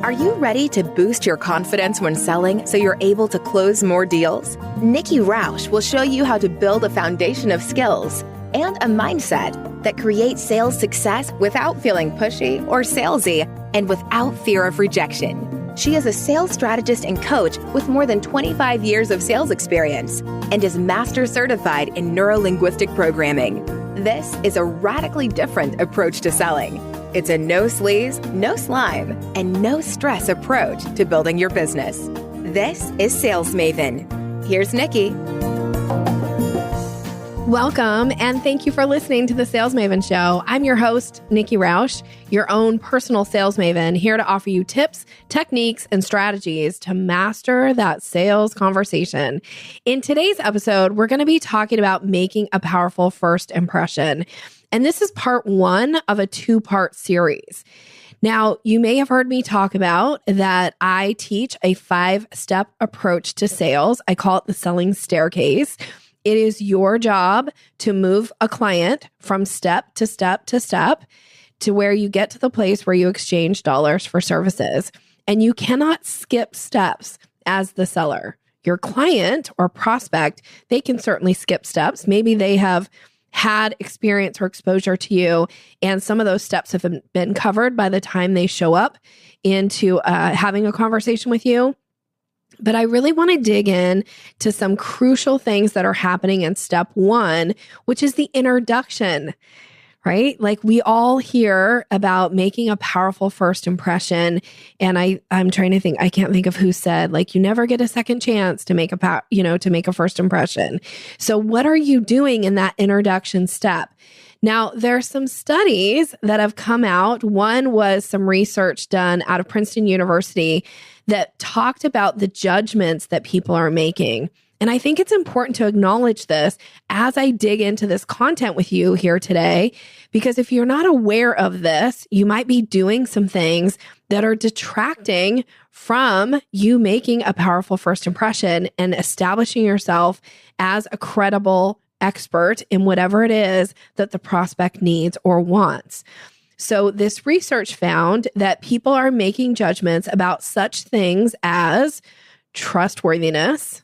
Are you ready to boost your confidence when selling so you're able to close more deals? Nikki Rausch will show you how to build a foundation of skills and a mindset that creates sales success without feeling pushy or salesy and without fear of rejection. She is a sales strategist and coach with more than 25 years of sales experience and is master certified in neuro-linguistic programming. This is a radically different approach to selling. It's a no sleaze, no slime, and no stress approach to building your business. This is Sales Maven. Here's Nikki. Welcome, and thank you for listening to the Sales Maven Show. I'm your host, Nikki Rausch, your own personal sales maven, here to offer you tips, techniques, and strategies to master that sales conversation. In today's episode, we're going to be talking about making a powerful first impression. And this is part one of a two-part series. Now, you may have heard me talk about that I teach a 5-step approach to sales. I call it the selling staircase. It is your job to move a client from step to step to step to where you get to the place where you exchange dollars for services. And you cannot skip steps as the seller. Your client or prospect, they can certainly skip steps. Maybe they have had experience or exposure to you, and some of those steps have been covered by the time they show up into having a conversation with you. But I really want to dig in to some crucial things that are happening in step one, which is the introduction, right? Like we all hear about making a powerful first impression. And I'm trying to think, I can't think of who said, like, you never get a second chance to make a first impression. So what are you doing in that introduction step? Now, there are some studies that have come out. One was some research done out of Princeton University that talked about the judgments that people are making. And I think it's important to acknowledge this as I dig into this content with you here today, because if you're not aware of this, you might be doing some things that are detracting from you making a powerful first impression and establishing yourself as a credible expert in whatever it is that the prospect needs or wants. So this research found that people are making judgments about such things as trustworthiness,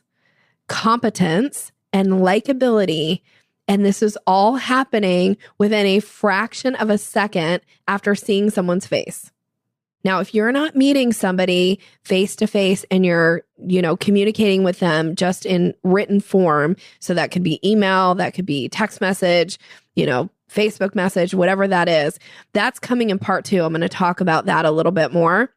competence, and likability. And this is all happening within a fraction of a second after seeing someone's face. Now, if you're not meeting somebody face to face and you're, communicating with them just in written form, so that could be email, that could be text message, Facebook message, whatever that is, that's coming in part two. I'm going to talk about that a little bit more.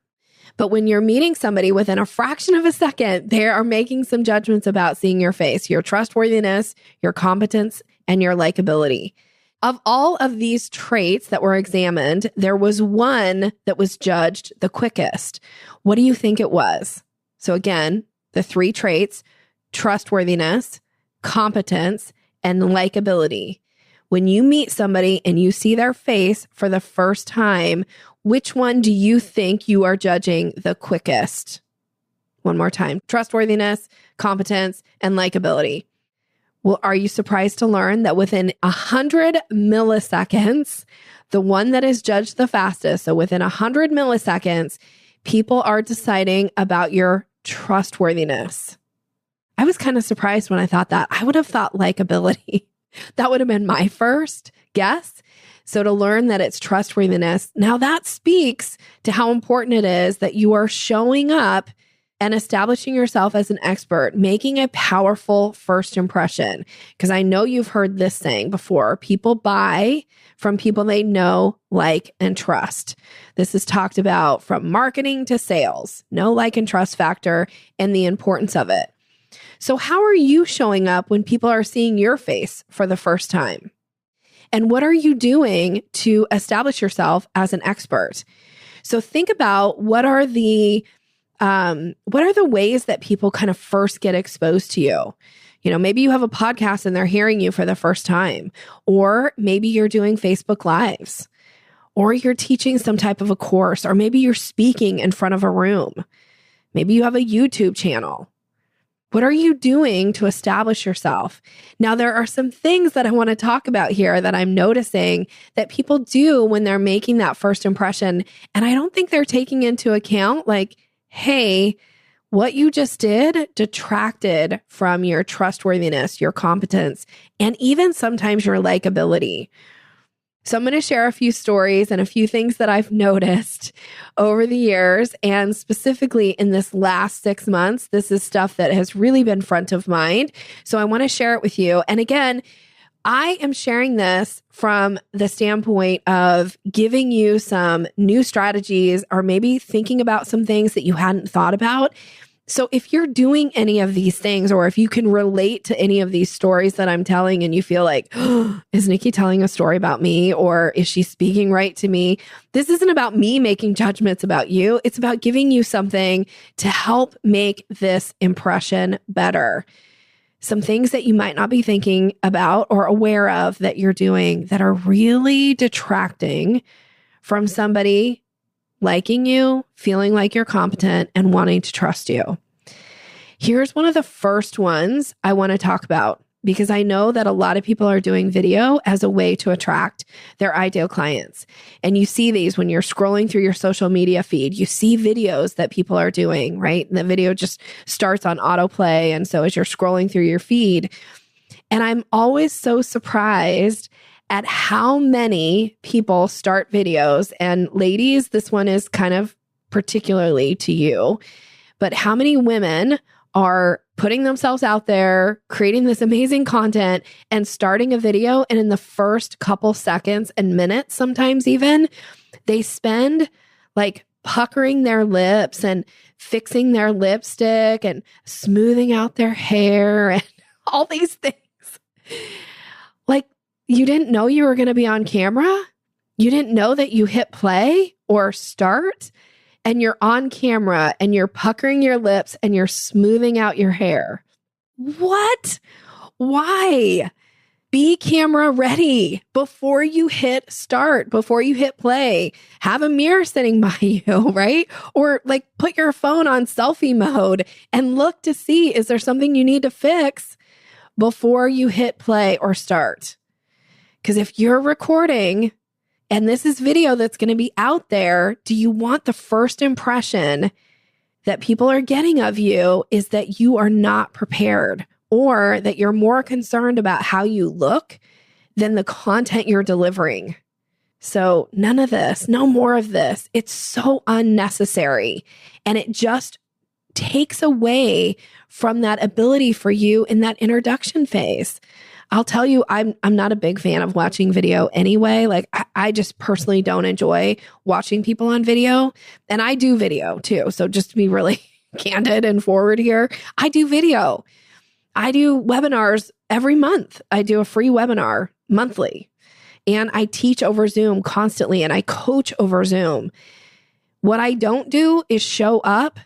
But when you're meeting somebody within a fraction of a second, they are making some judgments about seeing your face, your trustworthiness, your competence, and your likability. Of all of these traits that were examined, there was one that was judged the quickest. What do you think it was? So again, the 3 traits: trustworthiness, competence, and likability. When you meet somebody and you see their face for the first time, which one do you think you are judging the quickest? One more time: trustworthiness, competence, and likability. Well, are you surprised to learn that within 100 milliseconds, the one that is judged the fastest, so within 100 milliseconds, people are deciding about your trustworthiness? I was kind of surprised when I thought that. I would have thought likability. That would have been my first guess. So to learn that it's trustworthiness, now that speaks to how important it is that you are showing up and establishing yourself as an expert, making a powerful first impression. Because I know you've heard this saying before: people buy from people they know, like, and trust. This is talked about from marketing to sales, know, like, and trust factor, and the importance of it. So how are you showing up when people are seeing your face for the first time? And what are you doing to establish yourself as an expert? So think about what are the ways that people kind of first get exposed to you. Maybe you have a podcast and they're hearing you for the first time, or maybe you're doing Facebook Lives, or you're teaching some type of a course, or maybe you're speaking in front of a room. Maybe you have a YouTube channel. What are you doing to establish yourself? Now, there are some things that I want to talk about here that I'm noticing that people do when they're making that first impression. And I don't think they're taking into account like, hey, what you just did detracted from your trustworthiness, your competence, and even sometimes your likability. So I'm going to share a few stories and a few things that I've noticed over the years. And specifically in this last 6 months, this is stuff that has really been front of mind. So I want to share it with you. And again, I am sharing this from the standpoint of giving you some new strategies or maybe thinking about some things that you hadn't thought about. So if you're doing any of these things, or if you can relate to any of these stories that I'm telling and you feel like, oh, is Nikki telling a story about me, or is she speaking right to me? This isn't about me making judgments about you. It's about giving you something to help make this impression better. Some things that you might not be thinking about or aware of that you're doing that are really detracting from somebody liking you, feeling like you're competent, and wanting to trust you. Here's one of the first ones I want to talk about, because I know that a lot of people are doing video as a way to attract their ideal clients. And you see these when you're scrolling through your social media feed. You see videos that people are doing, right? And the video just starts on autoplay. And so as you're scrolling through your feed, and I'm always so surprised at how many people start videos. And ladies, this one is kind of particularly to you, but how many women are putting themselves out there, creating this amazing content and starting a video. And in the first couple seconds and minutes, sometimes even, they spend like puckering their lips and fixing their lipstick and smoothing out their hair and all these things. Like, you didn't know you were going to be on camera. You didn't know that you hit play or start and you're on camera and you're puckering your lips and you're smoothing out your hair. What? Why? Be camera ready before you hit start, before you hit play. Have a mirror sitting by you, right? Or like put your phone on selfie mode and look to see, is there something you need to fix before you hit play or start? Because if you're recording and this is video that's going to be out there, do you want the first impression that people are getting of you is that you are not prepared, or that you're more concerned about how you look than the content you're delivering? So none of this, no more of this. It's so unnecessary. And it just takes away from that ability for you in that introduction phase. I'll tell you, I'm not a big fan of watching video anyway. Like I just personally don't enjoy watching people on video. And I do video too. So just to be really candid and forward here, I do video. I do webinars every month. I do a free webinar monthly. And I teach over Zoom constantly and I coach over Zoom. What I don't do is show up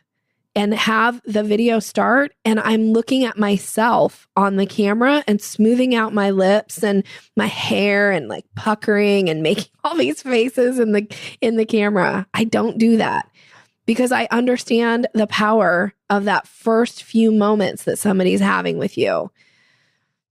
and have the video start and I'm looking at myself on the camera and smoothing out my lips and my hair and like puckering and making all these faces in the camera. I don't do that because I understand the power of that first few moments that somebody's having with you.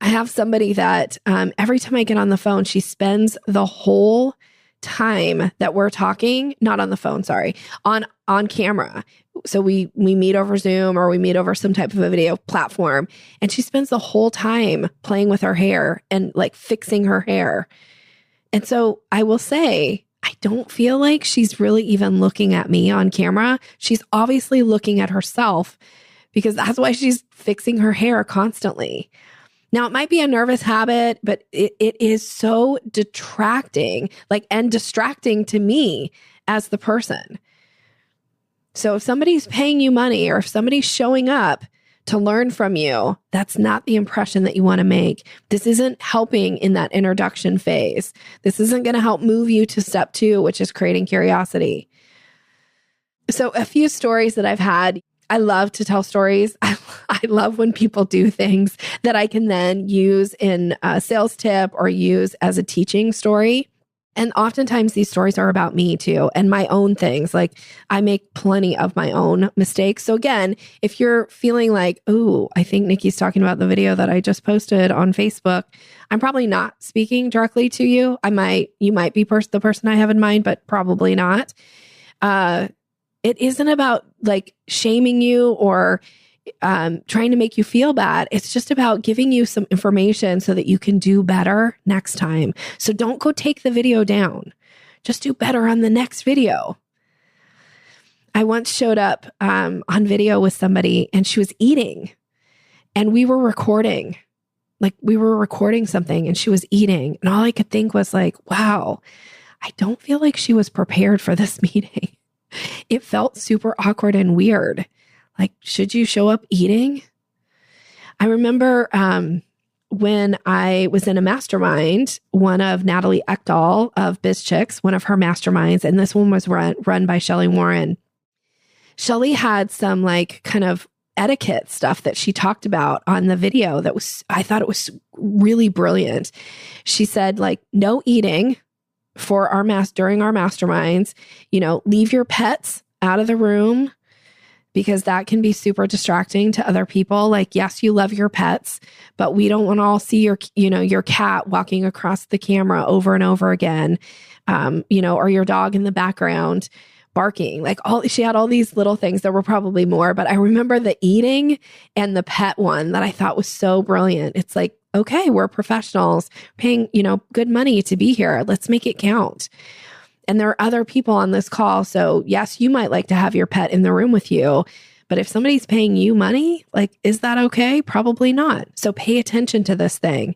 I have somebody that every time I get on the phone, she spends the whole time that we're talking, not on the phone, sorry, on camera. So we meet over Zoom or we meet over some type of a video platform, and she spends the whole time playing with her hair and like fixing her hair. And so I will say, I don't feel like she's really even looking at me on camera. She's obviously looking at herself because that's why she's fixing her hair constantly. Now, it might be a nervous habit, but it is so detracting, and distracting to me as the person. So if somebody's paying you money or if somebody's showing up to learn from you, that's not the impression that you want to make. This isn't helping in that introduction phase. This isn't going to help move you to step 2, which is creating curiosity. So a few stories that I've had. I love to tell stories. I love when people do things that I can then use in a sales tip or use as a teaching story. And oftentimes these stories are about me too, and my own things. Like I make plenty of my own mistakes. So again, if you're feeling like, oh, I think Nikki's talking about the video that I just posted on Facebook, I'm probably not speaking directly to you. You might be the person I have in mind, but probably not. It isn't about like shaming you or trying to make you feel bad. It's just about giving you some information so that you can do better next time. So don't go take the video down. Just do better on the next video. I once showed up on video with somebody and she was eating and we were recording. Like we were recording something and she was eating. And all I could think was like, wow, I don't feel like she was prepared for this meeting. It felt super awkward and weird. Like, should you show up eating? I remember when I was in a mastermind, one of Natalie Ekdahl of BizChicks, one of her masterminds, and this one was run by Shelley Warren. Shelley had some like kind of etiquette stuff that she talked about on the video I thought it was really brilliant. She said like, no eating for during our masterminds, leave your pets out of the room because that can be super distracting to other people. Like, yes, you love your pets, but we don't want to all see your cat walking across the camera over and over again, or your dog in the background barking. Like she had all these little things. There were probably more, but I remember the eating and the pet one that I thought was so brilliant. It's like, okay, we're professionals paying, good money to be here. Let's make it count. And there are other people on this call. So yes, you might like to have your pet in the room with you, but if somebody's paying you money, like, is that okay? Probably not. So pay attention to this thing.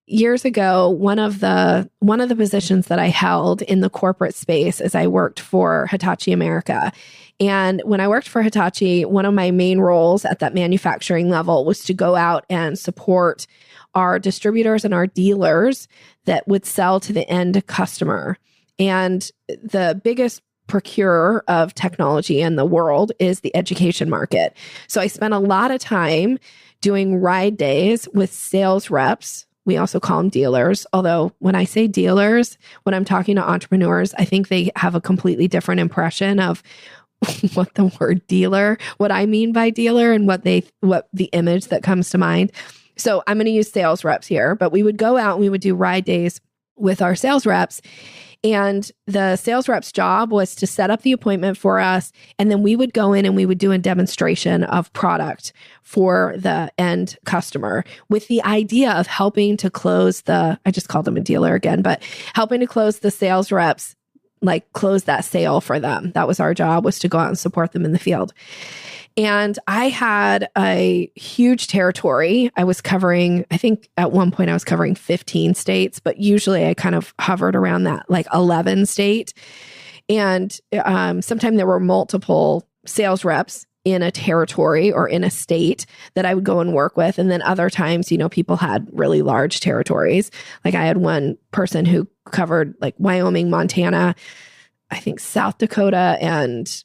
Years ago, one of the positions that I held in the corporate space is I worked for Hitachi America. And when I worked for Hitachi, one of my main roles at that manufacturing level was to go out and support our distributors and our dealers that would sell to the end customer. And the biggest procurer of technology in the world is the education market. So I spent a lot of time doing ride days with sales reps. We also call them dealers. Although when I say dealers, when I'm talking to entrepreneurs, I think they have a completely different impression of what the word dealer, what I mean by dealer, and what the image that comes to mind. So I'm going to use sales reps here, but we would go out and we would do ride days with our sales reps. And the sales rep's job was to set up the appointment for us. And then we would go in and we would do a demonstration of product for the end customer with the idea of helping to close I just called them a dealer again, but helping to close the sales reps, like close that sale for them. That was our job, was to go out and support them in the field. And I had a huge territory. I was covering, I think at one point I was covering 15 states, but usually I kind of hovered around that like 11 state. And sometimes there were multiple sales reps in a territory or in a state that I would go and work with. And then other times, people had really large territories. Like I had one person who covered like Wyoming, Montana, I think South Dakota, and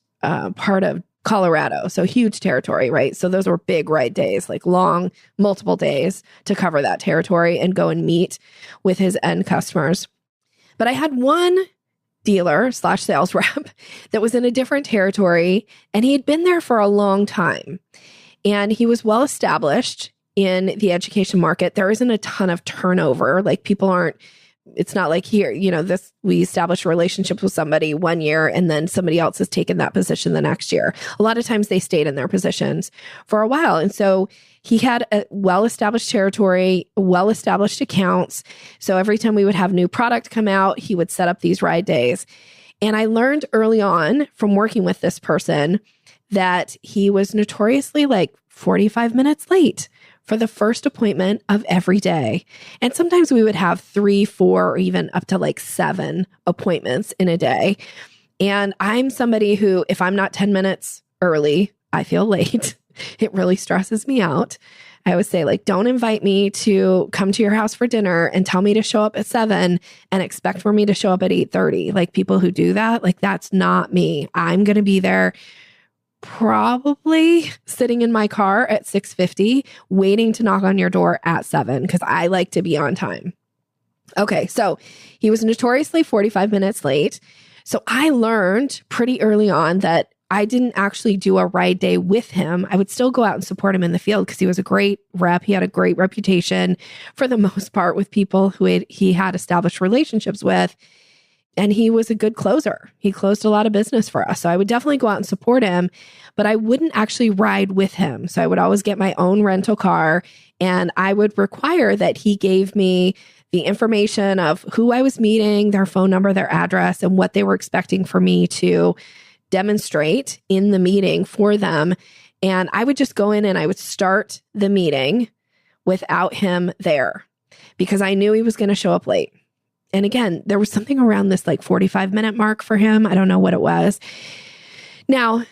part of Colorado. So huge territory, right? So those were big ride days, like long, multiple days to cover that territory and go and meet with his end customers. But I had one dealer/sales rep that was in a different territory, and he had been there for a long time. And he was well established in the education market. There isn't a ton of turnover. Like it's not like here, we establish relationships with somebody one year and then somebody else has taken that position the next year. A lot of times they stayed in their positions for a while. And so he had a well-established territory, well-established accounts. So every time we would have new product come out, he would set up these ride days. And I learned early on from working with this person that he was notoriously like 45 minutes late for the first appointment of every day. And sometimes we would have 3, 4, or even up to like 7 appointments in a day. And I'm somebody who, if I'm not 10 minutes early, I feel late. It really stresses me out. I always say, like, don't invite me to come to your house for dinner and tell me to show up at 7 and expect for me to show up at 8:30. Like, people who do that, like, that's not me. I'm going to be there probably sitting in my car at 6:50, waiting to knock on your door at 7 because I like to be on time. Okay, so he was notoriously 45 minutes late. So I learned pretty early on that I didn't actually do a ride day with him. I would still go out and support him in the field because he was a great rep. He had a great reputation for the most part with people who he had established relationships with. And he was a good closer. He closed a lot of business for us. So I would definitely go out and support him, but I wouldn't actually ride with him. So I would always get my own rental car, and I would require that he gave me the information of who I was meeting, their phone number, their address, and what they were expecting for me to demonstrate in the meeting for them. And I would just go in and I would start the meeting without him there because I knew he was going to show up late. And again, there was something around this like 45-minute mark for him. I don't know what it was. Now,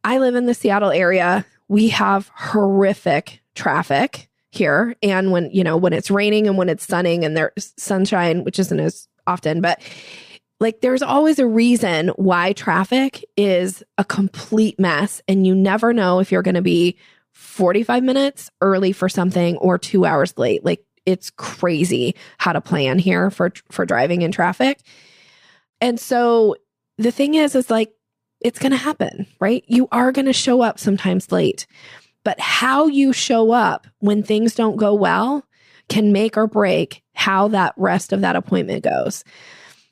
I live in the Seattle area. We have horrific traffic here. And when it's raining and when it's sunning and there's sunshine, which isn't as often, but like there's always a reason why traffic is a complete mess. And you never know if you're going to be 45 minutes early for something or 2 hours late. Like it's crazy how to plan here for driving in traffic. And so the thing is like, it's going to happen, right? You are going to show up sometimes late, but how you show up when things don't go well can make or break how that rest of that appointment goes.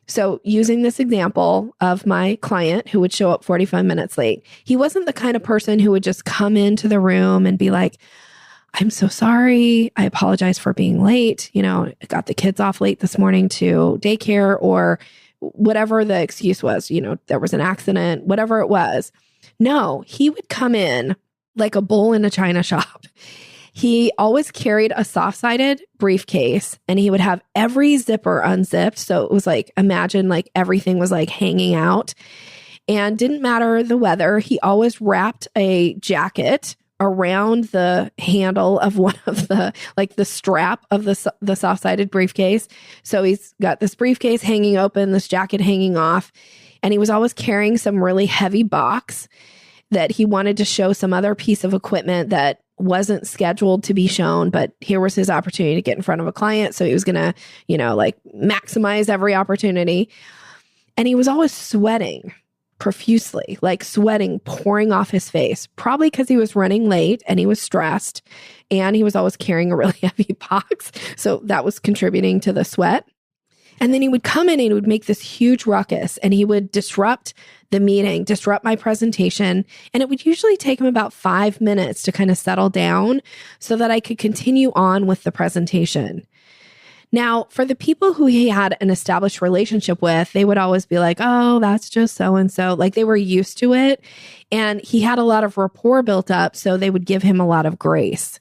So using this example of my client who would show up 45 minutes late, he wasn't the kind of person who would just come into the room and be like, I'm so sorry. I apologize for being late. I got the kids off late this morning to daycare or whatever the excuse was, there was an accident, whatever it was. No, he would come in like a bull in a china shop. He always carried a soft-sided briefcase and he would have every zipper unzipped. So it was like, imagine like everything was like hanging out and didn't matter the weather. He always wrapped a jacket around the handle of one of the strap of the soft-sided briefcase. So he's got this briefcase hanging open, this jacket hanging off, and he was always carrying some really heavy box that he wanted to show some other piece of equipment that wasn't scheduled to be shown, but here was his opportunity to get in front of a client. So he was going to, maximize every opportunity. And he was always sweating profusely, like sweating, pouring off his face, probably because he was running late and he was stressed and he was always carrying a really heavy box. So that was contributing to the sweat. And then he would come in and he would make this huge ruckus and he would disrupt the meeting, disrupt my presentation. And it would usually take him about 5 minutes to kind of settle down so that I could continue on with the presentation. Now, for the people who he had an established relationship with, they would always be like, oh, that's just so-and-so. Like they were used to it. And he had a lot of rapport built up, so they would give him a lot of grace.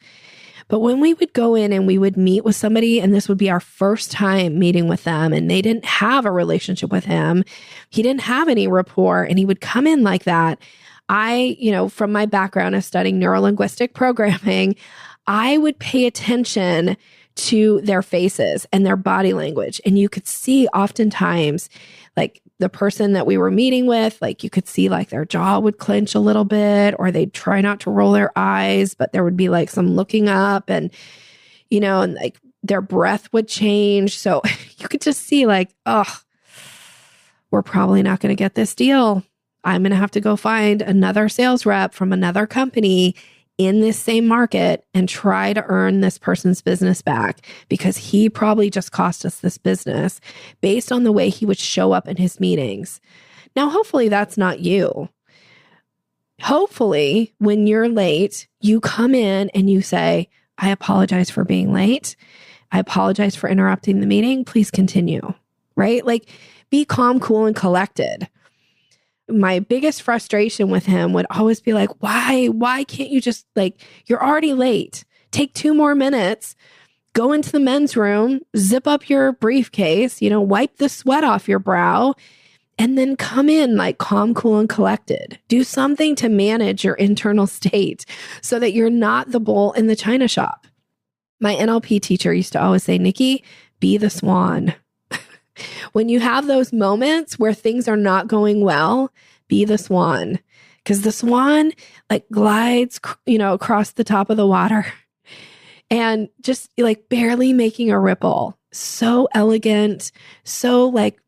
But when we would go in and we would meet with somebody, and this would be our first time meeting with them, and they didn't have a relationship with him, he didn't have any rapport, and he would come in like that. From my background of studying neurolinguistic programming, I would pay attention to their faces and their body language. And you could see oftentimes, like the person that we were meeting with, like you could see like their jaw would clench a little bit, or they'd try not to roll their eyes, but there would be like some looking up and, and like their breath would change. So you could just see like, oh, we're probably not going to get this deal. I'm going to have to go find another sales rep from another company in this same market and try to earn this person's business back because he probably just cost us this business based on the way he would show up in his meetings. Now, hopefully that's not you. Hopefully when you're late, you come in and you say, I apologize for being late. I apologize for interrupting the meeting. Please continue, right? Like be calm, cool, and collected. My biggest frustration with him would always be like, why can't you just you're already late. Take 2 more minutes, go into the men's room, zip up your briefcase, wipe the sweat off your brow, and then come in like calm, cool, and collected. Do something to manage your internal state so that you're not the bull in the china shop. My NLP teacher used to always say, Nikki, be the swan. When you have those moments where things are not going well, be the swan. Because the swan glides, across the top of the water and just barely making a ripple. so elegant, so like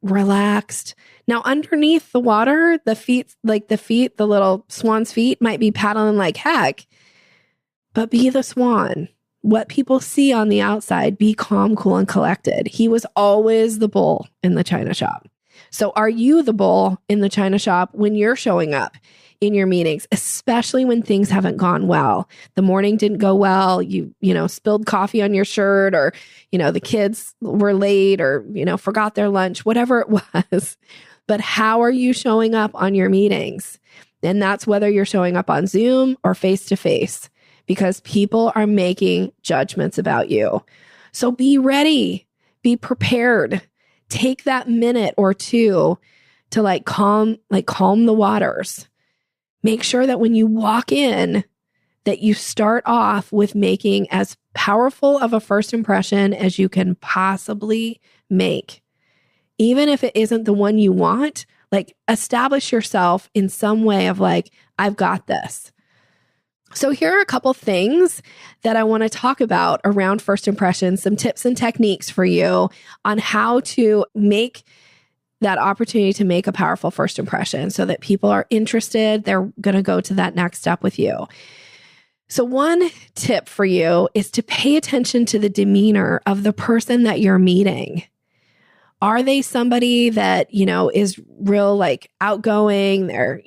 relaxed. Now, underneath the water, the little swan's feet might be paddling like heck, but be the swan. What people see on the outside, be calm, cool, and collected. He was always the bull in the china shop. So are you the bull in the china shop when you're showing up in your meetings, especially when things haven't gone well? The morning didn't go well. You spilled coffee on your shirt, or, the kids were late, or, forgot their lunch, whatever it was. But how are you showing up on your meetings? And that's whether you're showing up on Zoom or face-to-face, because people are making judgments about you. So be ready, be prepared. Take that minute or two to calm the waters. Make sure that when you walk in, that you start off with making as powerful of a first impression as you can possibly make. Even if it isn't the one you want, establish yourself in some way of I've got this. So here are a couple things that I want to talk about around first impressions, some tips and techniques for you on how to make that opportunity to make a powerful first impression so that people are interested. They're going to go to that next step with you. So one tip for you is to pay attention to the demeanor of the person that you're meeting. Are they somebody that, is real outgoing? They're,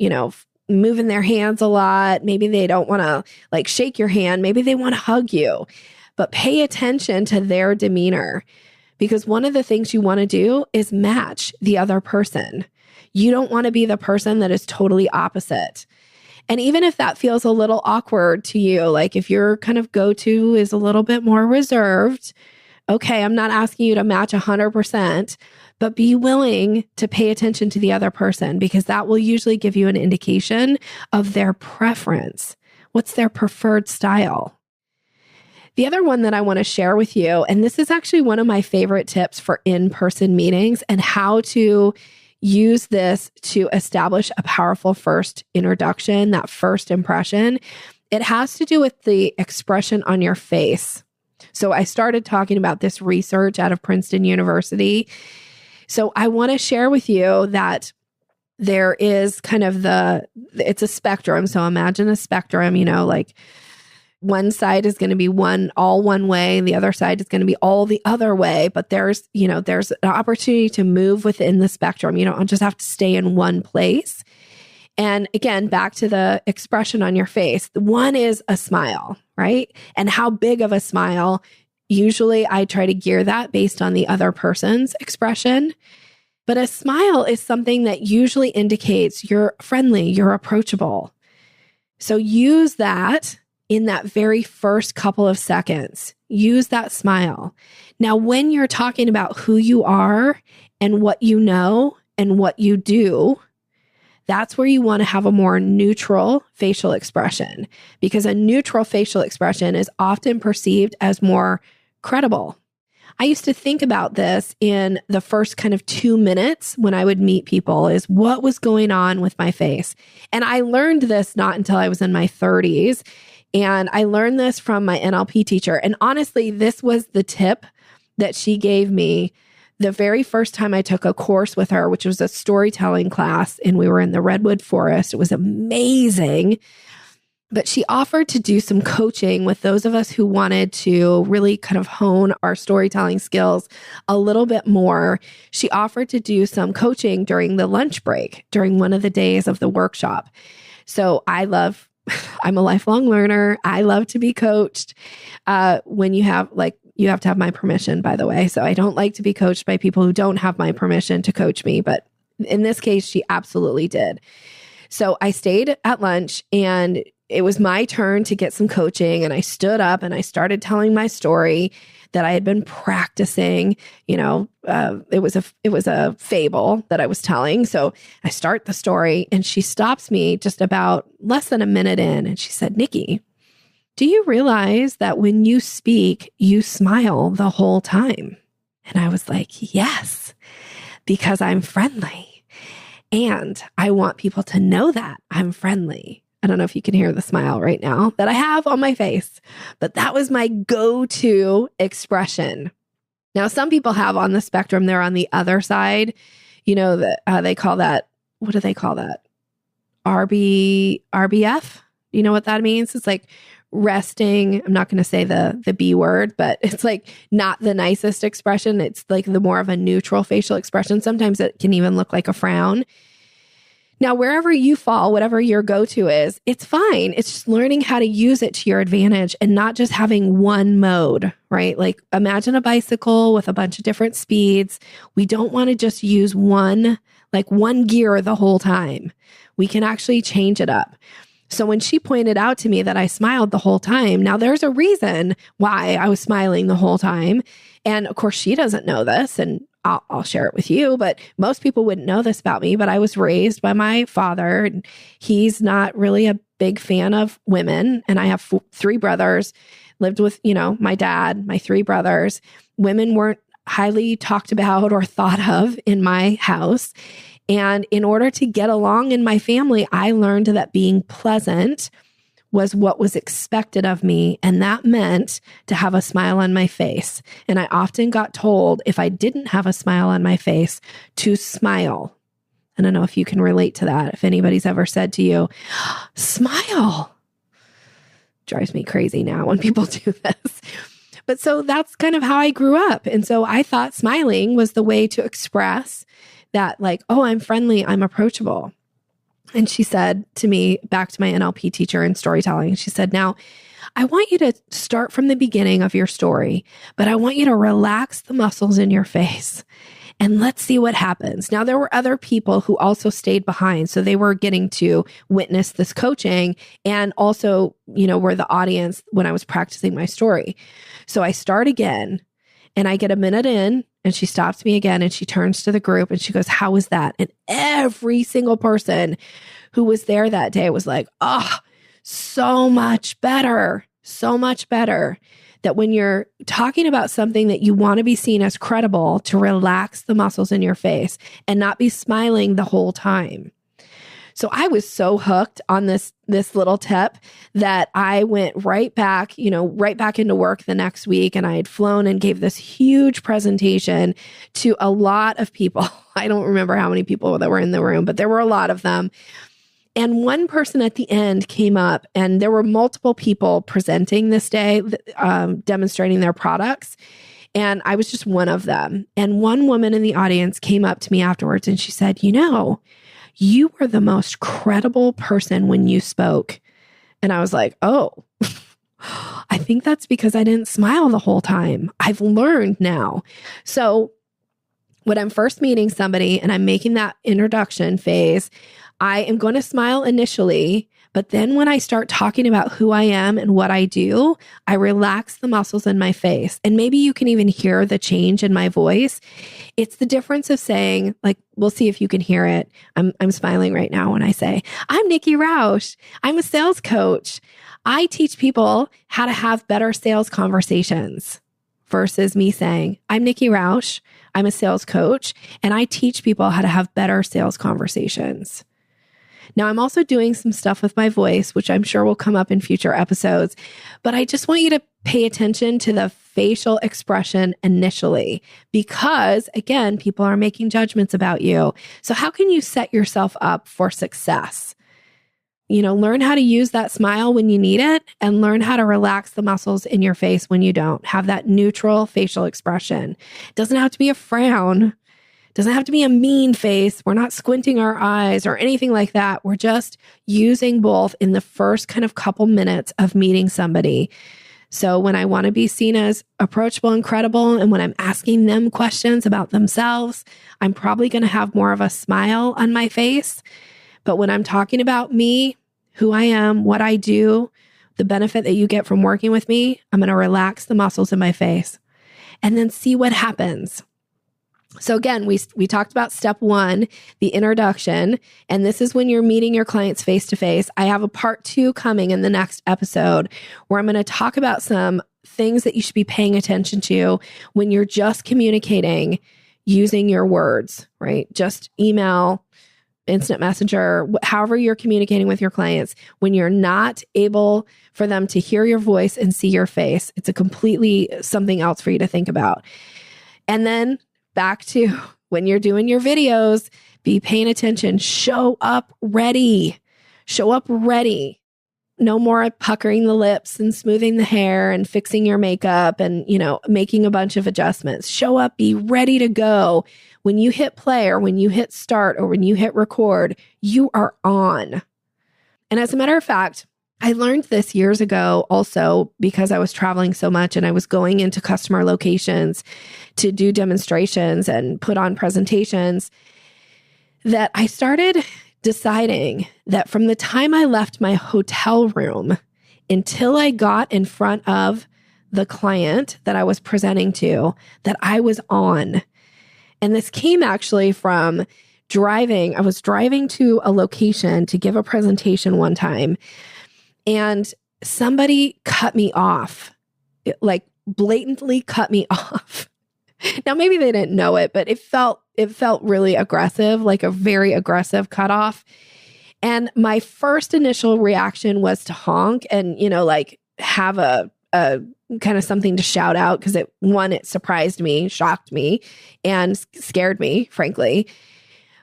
moving their hands a lot. Maybe they don't want to shake your hand. Maybe they want to hug you, but pay attention to their demeanor, because one of the things you want to do is match the other person. You don't want to be the person that is totally opposite. And even if that feels a little awkward to you, if your kind of go-to is a little bit more reserved, okay, I'm not asking you to match 100%, but be willing to pay attention to the other person, because that will usually give you an indication of their preference. What's their preferred style? The other one that I want to share with you, and this is actually one of my favorite tips for in-person meetings and how to use this to establish a powerful first introduction, that first impression. It has to do with the expression on your face. So I started talking about this research out of Princeton University. So I want to share with you that there is kind of it's a spectrum. So imagine a spectrum, one side is going to be all one way, and the other side is going to be all the other way. But there's an opportunity to move within the spectrum. You don't just have to stay in one place. And again, back to the expression on your face. One is a smile, right? And how big of a smile? Usually I try to gear that based on the other person's expression. But a smile is something that usually indicates you're friendly, you're approachable. So use that in that very first couple of seconds. Use that smile. Now, when you're talking about who you are and what you know and what you do, that's where you want to have a more neutral facial expression, because a neutral facial expression is often perceived as more credible. I used to think about this in the first kind of 2 minutes when I would meet people, is what was going on with my face. And I learned this not until I was in my 30s. And I learned this from my NLP teacher. And honestly, this was the tip that she gave me the very first time I took a course with her, which was a storytelling class, and we were in the Redwood Forest. It was amazing. But she offered to do some coaching with those of us who wanted to really kind of hone our storytelling skills a little bit more. She offered to do some coaching during the lunch break, during one of the days of the workshop. So I'm a lifelong learner. I love to be coached. When you have to have my permission, by the way. So I don't like to be coached by people who don't have my permission to coach me. But in this case, she absolutely did. So I stayed at lunch, and it was my turn to get some coaching. And I stood up and I started telling my story that I had been practicing. It was a fable that I was telling. So I start the story, and she stops me just about less than a minute in. And she said, "Nikki, do you realize that when you speak, you smile the whole time?" And I was like, "Yes, because I'm friendly. And I want people to know that I'm friendly." I don't know if you can hear the smile right now that I have on my face, but that was my go-to expression. Now, some people have on the spectrum, they're on the other side, they call that, what do they call that? RBF? You know what that means? It's like resting. I'm not going to say the B word, but it's like not the nicest expression. It's like the more of a neutral facial expression. Sometimes it can even look like a frown. Now, wherever you fall, whatever your go-to is, it's fine. It's just learning how to use it to your advantage and not just having one mode, right? Like imagine a bicycle with a bunch of different speeds. We don't want to just use one gear the whole time. We can actually change it up. So when she pointed out to me that I smiled the whole time, now there's a reason why I was smiling the whole time. And of course, she doesn't know this, and I'll share it with you, but most people wouldn't know this about me, but I was raised by my father. And he's not really a big fan of women. And I have 3 brothers, lived with, my dad, my 3 brothers. Women weren't highly talked about or thought of in my house. And in order to get along in my family, I learned that being pleasant was what was expected of me. And that meant to have a smile on my face. And I often got told if I didn't have a smile on my face to smile. I don't know if you can relate to that. If anybody's ever said to you, smile. Drives me crazy now when people do this. But so that's kind of how I grew up. And so I thought smiling was the way to express that, like, oh, I'm friendly, I'm approachable. And she said to me, back to my NLP teacher in storytelling, she said, now, I want you to start from the beginning of your story, but I want you to relax the muscles in your face and let's see what happens. Now, there were other people who also stayed behind. So they were getting to witness this coaching and also, were the audience when I was practicing my story. So I start again and I get a minute in and she stops me again and she turns to the group and she goes, how was that? And every single person who was there that day was like, oh, so much better, so much better. That when you're talking about something that you want to be seen as credible, to relax the muscles in your face and not be smiling the whole time. So I was so hooked on this little tip that I went right back into work the next week. And I had flown and gave this huge presentation to a lot of people. I don't remember how many people that were in the room, but there were a lot of them. And one person at the end came up, and there were multiple people presenting this day, demonstrating their products. And I was just one of them. And one woman in the audience came up to me afterwards and she said, you were the most credible person when you spoke. And I was like, oh, I think that's because I didn't smile the whole time. I've learned now. So when I'm first meeting somebody and I'm making that introduction phase, I am going to smile initially, but then when I start talking about who I am and what I do, I relax the muscles in my face. And maybe you can even hear the change in my voice. It's the difference of saying, like, we'll see if you can hear it. I'm smiling right now when I say, I'm Nikki Rausch. I'm a sales coach. I teach people how to have better sales conversations versus me saying, I'm Nikki Rausch. I'm a sales coach and I teach people how to have better sales conversations. Now, I'm also doing some stuff with my voice, which I'm sure will come up in future episodes, but I just want you to pay attention to the facial expression initially, because again, people are making judgments about you. So how can you set yourself up for success? Learn how to use that smile when you need it and learn how to relax the muscles in your face when you don't. Have that neutral facial expression. It doesn't have to be a frown. Doesn't have to be a mean face. We're not squinting our eyes or anything like that. We're just using both in the first kind of couple minutes of meeting somebody. So when I want to be seen as approachable and credible, and when I'm asking them questions about themselves, I'm probably going to have more of a smile on my face. But when I'm talking about me, who I am, what I do, the benefit that you get from working with me, I'm going to relax the muscles in my face and then see what happens. So again, we talked about step 1, the introduction, and this is when you're meeting your clients face to face. I have a part 2 coming in the next episode where I'm going to talk about some things that you should be paying attention to when you're just communicating using your words, right? Just email, instant messenger, however you're communicating with your clients. When you're not able for them to hear your voice and see your face, it's a completely something else for you to think about. And then back to when you're doing your videos, be paying attention. Show up ready. Show up ready. No more puckering the lips and smoothing the hair and fixing your makeup and, making a bunch of adjustments. Show up, be ready to go. When you hit play or when you hit start or when you hit record, you are on. And as a matter of fact, I learned this years ago also because I was traveling so much and I was going into customer locations to do demonstrations and put on presentations, that I started deciding that from the time I left my hotel room until I got in front of the client that I was presenting to, that I was on. And this came actually from driving. I was driving to a location to give a presentation one time, and somebody cut me off, like blatantly cut me off. Now, maybe they didn't know it, but it felt really aggressive, like a very aggressive cutoff. And my first initial reaction was to honk and, have a kind of something to shout out because it surprised me, shocked me, and scared me, frankly.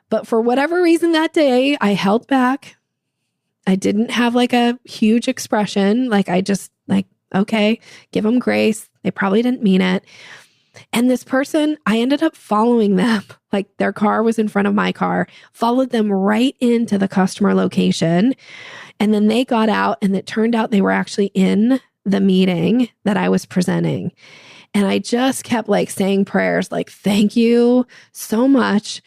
But for whatever reason that day, I held back. I didn't have like a huge expression. Like I just okay, give them grace. They probably didn't mean it. And this person, I ended up following them, like their car was in front of my car, followed them right into the customer location. And then they got out and it turned out they were actually in the meeting that I was presenting. And I just kept saying prayers, thank you so much.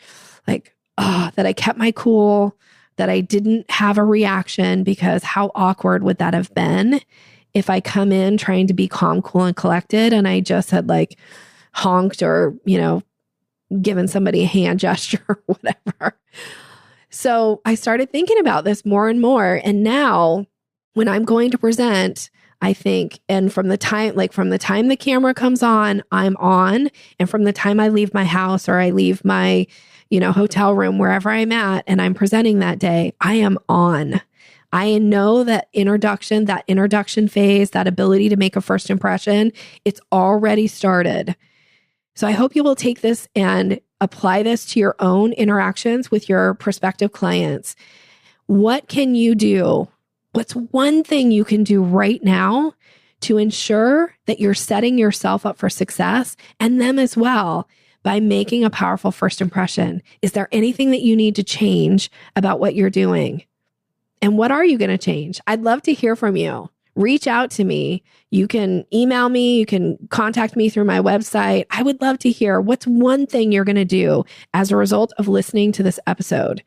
That I kept my cool, that I didn't have a reaction, because how awkward would that have been if I come in trying to be calm, cool, and collected and I just had honked or, given somebody a hand gesture or whatever. So I started thinking about this more and more. And now when I'm going to present, I think, and from the time the camera comes on, I'm on. And from the time I leave my house or I leave my, hotel room, wherever I'm at, and I'm presenting that day, I am on. I know that introduction phase, that ability to make a first impression, it's already started. So I hope you will take this and apply this to your own interactions with your prospective clients. What can you do? What's one thing you can do right now to ensure that you're setting yourself up for success and them as well by making a powerful first impression? Is there anything that you need to change about what you're doing? And what are you going to change? I'd love to hear from you. Reach out to me. You can email me. You can contact me through my website. I would love to hear what's one thing you're going to do as a result of listening to this episode.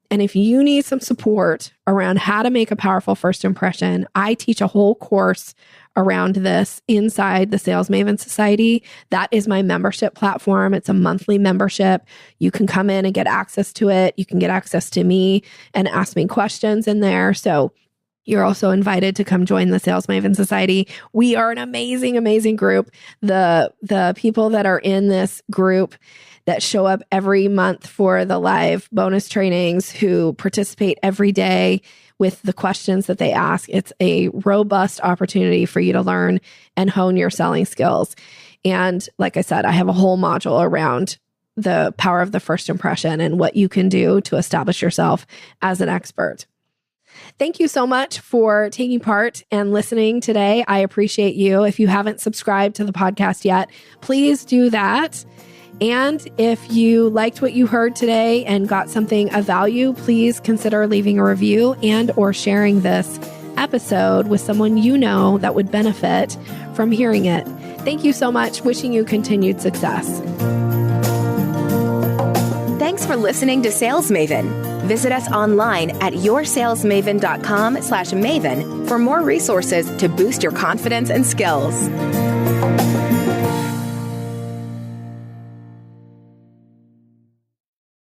And if you need some support around how to make a powerful first impression, I teach a whole course around this inside the Sales Maven Society. That is my membership platform. It's a monthly membership. You can come in and get access to it. You can get access to me and ask me questions in there. So you're also invited to come join the Sales Maven Society. We are an amazing, amazing group. The people that are in this group that show up every month for the live bonus trainings, who participate every day with the questions that they ask. It's a robust opportunity for you to learn and hone your selling skills. And like I said, I have a whole module around the power of the first impression and what you can do to establish yourself as an expert. Thank you so much for taking part and listening today. I appreciate you. If you haven't subscribed to the podcast yet, please do that. And if you liked what you heard today and got something of value, please consider leaving a review and or sharing this episode with someone you know that would benefit from hearing it. Thank you so much. Wishing you continued success. Thanks for listening to Sales Maven. Visit us online at yoursalesmaven.com/maven for more resources to boost your confidence and skills.